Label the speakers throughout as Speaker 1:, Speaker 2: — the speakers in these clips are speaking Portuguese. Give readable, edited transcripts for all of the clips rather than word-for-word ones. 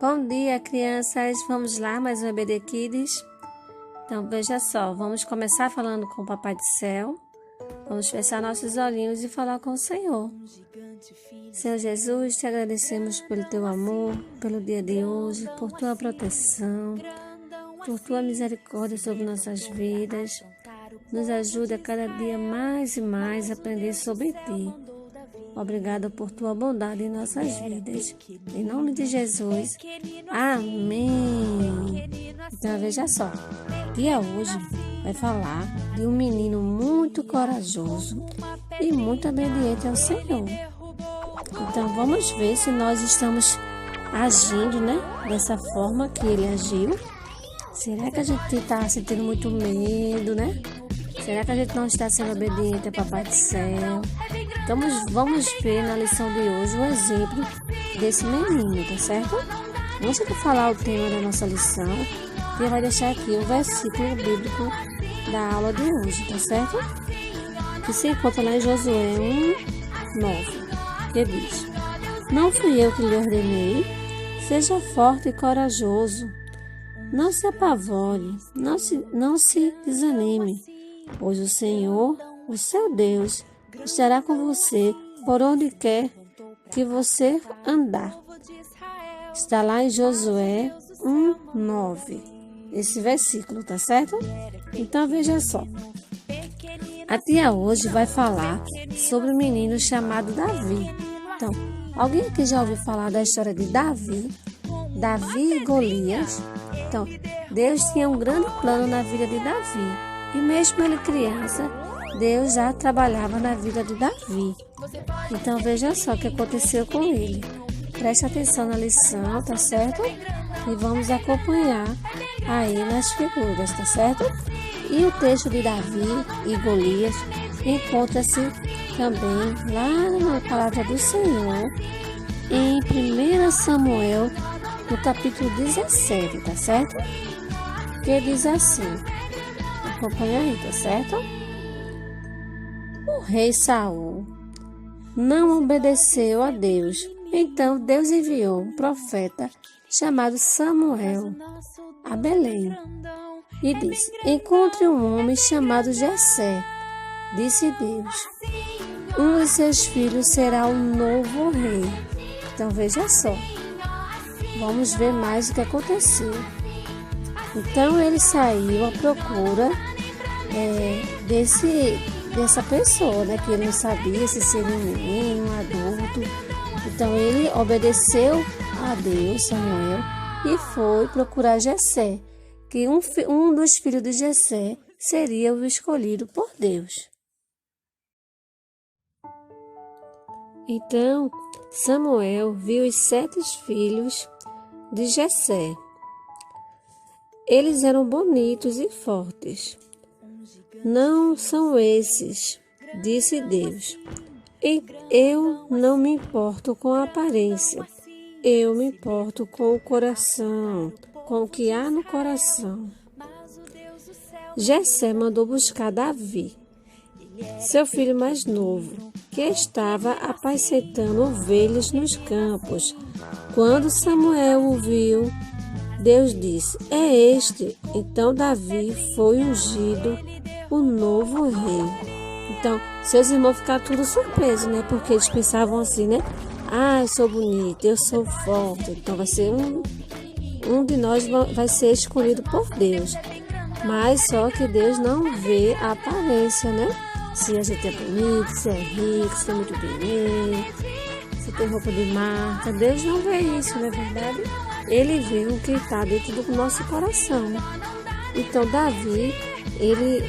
Speaker 1: Bom dia, crianças! Vamos lá, mais um EBD Kids. Então, veja só, vamos começar falando com o Papai do Céu. Vamos fechar nossos olhinhos e falar com o Senhor. Senhor Jesus, te agradecemos pelo teu amor, pelo dia de hoje, por tua proteção, por tua misericórdia sobre nossas vidas. Nos ajuda a cada dia mais e mais a aprender sobre ti. Obrigada por tua bondade em nossas vidas. Em nome de Jesus. Amém. Então, veja só. O dia hoje vai falar de um menino muito corajoso e muito obediente ao Senhor. Então, vamos ver se nós estamos agindo, dessa forma que ele agiu. Será que a gente está sentindo muito medo, Será que a gente não está sendo obediente ao Papai do Céu? Então, vamos ver na lição de hoje o exemplo desse menino, tá certo? Antes de falar o tema da nossa lição, eu vou deixar aqui o versículo bíblico da aula de hoje, tá certo? Que se encontra lá em Josué 1:9, que diz: Não fui eu que lhe ordenei, seja forte e corajoso. Não se apavore, não se desanime, pois o Senhor, o seu Deus, estará com você por onde quer que você andar. Está lá em Josué 1:9, esse versículo, tá certo? Então veja só. A tia hoje vai falar sobre um menino chamado Davi. Então, alguém aqui já ouviu falar da história de Davi? Davi e Golias? Então, Deus tinha um grande plano na vida de Davi. E mesmo ele criança, Deus já trabalhava na vida de Davi. Então, veja só o que aconteceu com ele. Preste atenção na lição, tá certo? E vamos acompanhar aí nas figuras, tá certo? E o texto de Davi e Golias encontra-se também lá na palavra do Senhor, em 1 Samuel, no capítulo 17, tá certo? Que diz assim, acompanha aí, tá certo? O rei Saul não obedeceu a Deus. Então Deus enviou um profeta chamado Samuel a Belém e disse: Encontre um homem chamado Jessé. Disse Deus: Um de seus filhos será o novo rei. Então veja só. Vamos ver mais o que aconteceu. Então ele saiu à procura dessa pessoa, que ele não sabia se seria um menino, um adulto. Então ele obedeceu a Deus, Samuel, e foi procurar Jessé, que um dos filhos de Jessé seria o escolhido por Deus. Então Samuel viu os 7 filhos de Jessé. Eles eram bonitos e fortes. Não são esses, disse Deus. Eu não me importo com a aparência. Eu me importo com o coração, com o que há no coração. Jessé mandou buscar Davi, seu filho mais novo, que estava apacentando ovelhas nos campos. Quando Samuel o viu, Deus disse: É este. Então Davi foi ungido o novo rei. Então, seus irmãos ficaram tudo surpresos, Porque eles pensavam assim, eu sou bonito, eu sou forte. Então vai ser um de nós vai ser escolhido por Deus. Mas só que Deus não vê a aparência, Se a gente é bonito, se é rico, se tem muito dinheiro, se tem roupa de marca. Deus não vê isso, não é verdade? Ele vê o que está dentro do nosso coração. Então, Davi, ele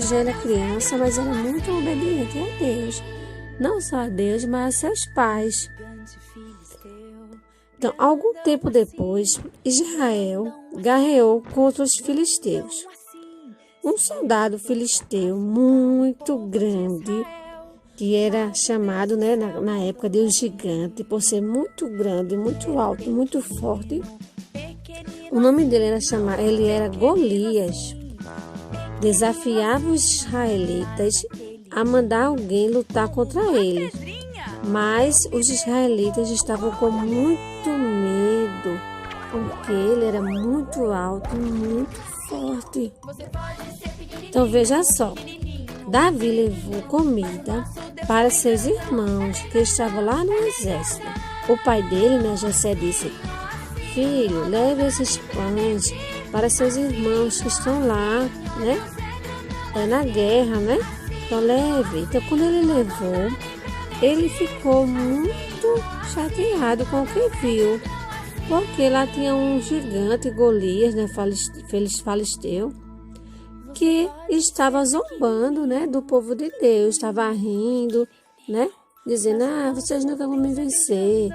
Speaker 1: já era criança, mas era muito obediente a Deus. Não só a Deus, mas a seus pais. Então, algum tempo depois, Israel guerreou contra os filisteus. Um soldado filisteu muito grande, que era chamado, na época de um gigante, por ser muito grande, muito alto, muito forte. O nome dele era Golias. Desafiava os israelitas a mandar alguém lutar contra ele. Mas os israelitas estavam com muito medo, porque ele era muito alto e muito forte. Então veja só, Davi levou comida para seus irmãos que estavam lá no exército. O pai dele, né, Jessé, disse: filho, leve esses pães para seus irmãos que estão lá, né? É na guerra, né? Então leve. Então quando ele levou, ele ficou muito chateado com o que viu, porque lá tinha um gigante, Golias, né, Filisteu, que estava zombando, né, do povo de Deus, estava rindo, né, dizendo: vocês nunca vão me vencer.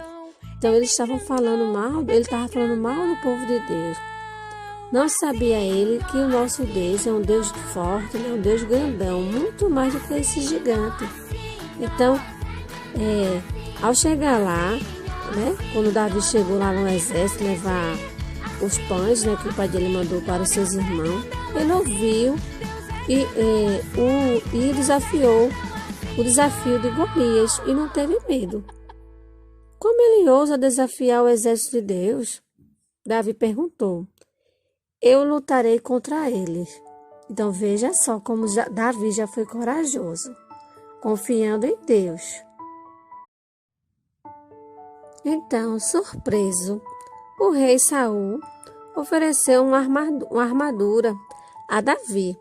Speaker 1: Então eles estavam falando mal, ele estava falando mal do povo de Deus. Não sabia ele que o nosso Deus é um Deus forte, né, um Deus grandão, muito mais do que esse gigante. Então, ao chegar lá, né, quando Davi chegou lá no exército levar os pães, né, que o pai dele mandou para os seus irmãos, ele ouviu e desafiou o desafio de Golias e não teve medo. Como ele ousa desafiar o exército de Deus? Davi perguntou: eu lutarei contra eles. Então veja só como Davi já foi corajoso, confiando em Deus. Então, surpreso, o rei Saul ofereceu uma armadura a Davi.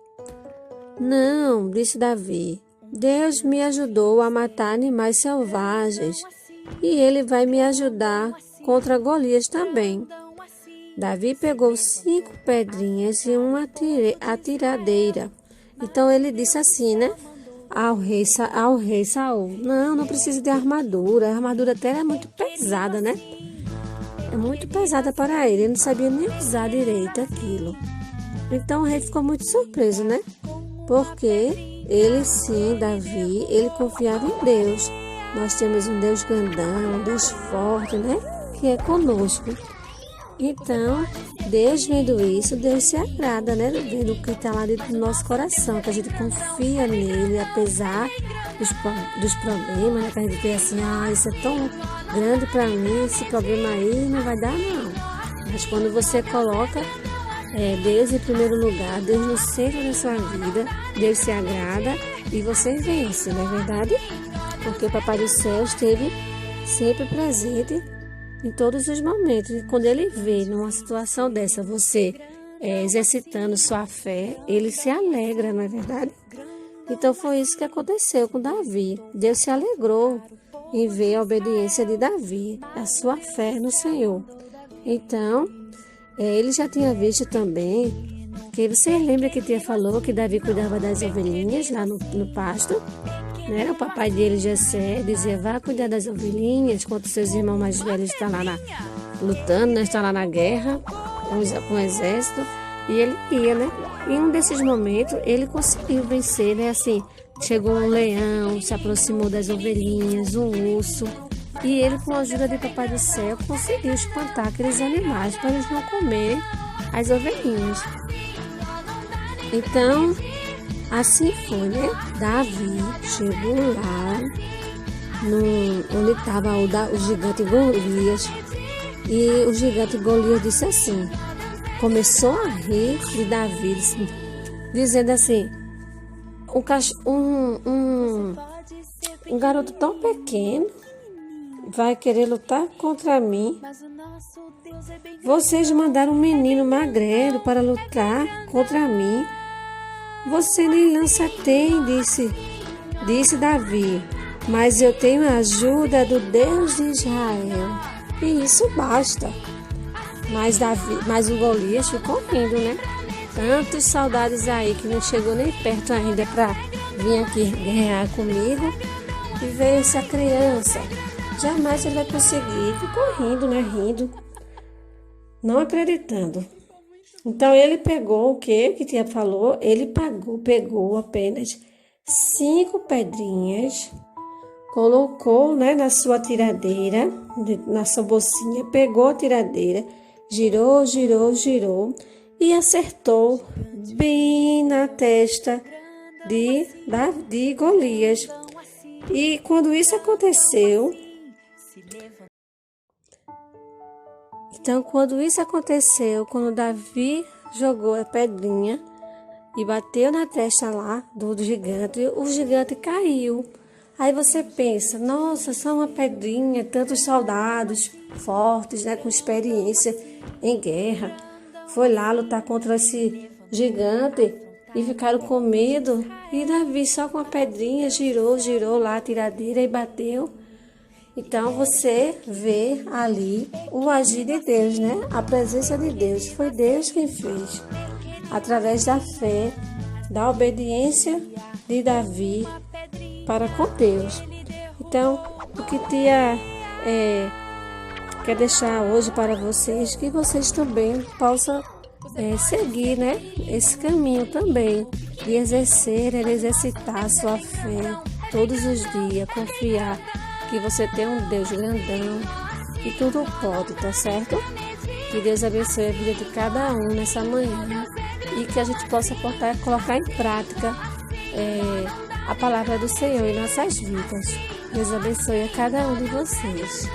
Speaker 1: Não, disse Davi, Deus me ajudou a matar animais selvagens e ele vai me ajudar contra Golias também. Davi pegou 5 pedrinhas e uma atiradeira. Então ele disse assim, né, ao rei Saul: não precisa de armadura. A armadura até é muito pesada, né? É muito pesada para ele. Ele não sabia nem usar direito aquilo. Então o rei ficou muito surpreso, né? Porque ele sim, Davi, ele confiava em Deus. Nós temos um Deus grandão, um Deus forte, né? Que é conosco. Então, Deus vendo isso, Deus se agrada, né? Vendo o que está lá dentro do nosso coração, que a gente confia nele, apesar dos problemas, né? Que a gente vê assim: isso é tão grande para mim, esse problema aí não vai dar, não. Mas quando você coloca Deus em primeiro lugar, Deus no centro da sua vida, Deus se agrada e você vence, não é verdade? Porque o Papai do Céu esteve sempre presente em todos os momentos. E quando ele vê numa situação dessa, você exercitando sua fé, ele se alegra, não é verdade? Então foi isso que aconteceu com Davi. Deus se alegrou em ver a obediência de Davi, a sua fé no Senhor. Então, ele já tinha visto também, que você lembra que Tia falou que Davi cuidava das ovelhinhas lá no pasto? Né? O papai dele, Jessé, dizia: vá cuidar das ovelhinhas, enquanto seus irmãos mais velhos estão lá lutando, né? Estão lá na guerra com o exército. E ele ia, né? Em um desses momentos, ele conseguiu vencer, né? Assim, chegou um leão, se aproximou das ovelhinhas, um urso. E ele, com a ajuda de Papai do Céu, conseguiu espantar aqueles animais para eles não comerem as ovelhinhas. Então, assim foi, né? Davi chegou lá onde estava o gigante Golias. E o gigante Golias disse assim, começou a rir de Davi, dizendo assim: um garoto tão pequeno vai querer lutar contra mim? Vocês mandaram um menino magrelo para lutar contra mim? Você nem lança tem, disse Davi, mas eu tenho a ajuda do Deus de Israel, e isso basta. Mas o Golias ficou rindo, né? Tantos soldados aí que não chegou nem perto ainda para vir aqui guerrear comigo, e veio essa criança. Jamais ele vai conseguir. Ficou rindo, né? Rindo, não acreditando. Então ele pegou o que Tia falou? Ele pegou apenas 5 pedrinhas, colocou, né, na sua tiradeira, na sua bolsinha, pegou a tiradeira, girou e acertou bem na testa de Golias. E quando isso aconteceu, quando Davi jogou a pedrinha e bateu na testa lá do gigante, o gigante caiu. Aí você pensa, nossa, só uma pedrinha, tantos soldados fortes, né, com experiência em guerra, foi lá lutar contra esse gigante e ficaram com medo. E Davi só com a pedrinha girou lá a tiradeira e bateu. Então você vê ali o agir de Deus, né? A presença de Deus. Foi Deus quem fez. Através da fé, da obediência de Davi para com Deus. Então, o que Tia quer deixar hoje para vocês, que vocês também possam seguir, né? Esse caminho também, de exercitar a sua fé todos os dias, confiar que você tem um Deus grandão, que tudo pode, tá certo? Que Deus abençoe a vida de cada um nessa manhã e que a gente possa colocar em prática a palavra do Senhor em nossas vidas. Deus abençoe a cada um de vocês.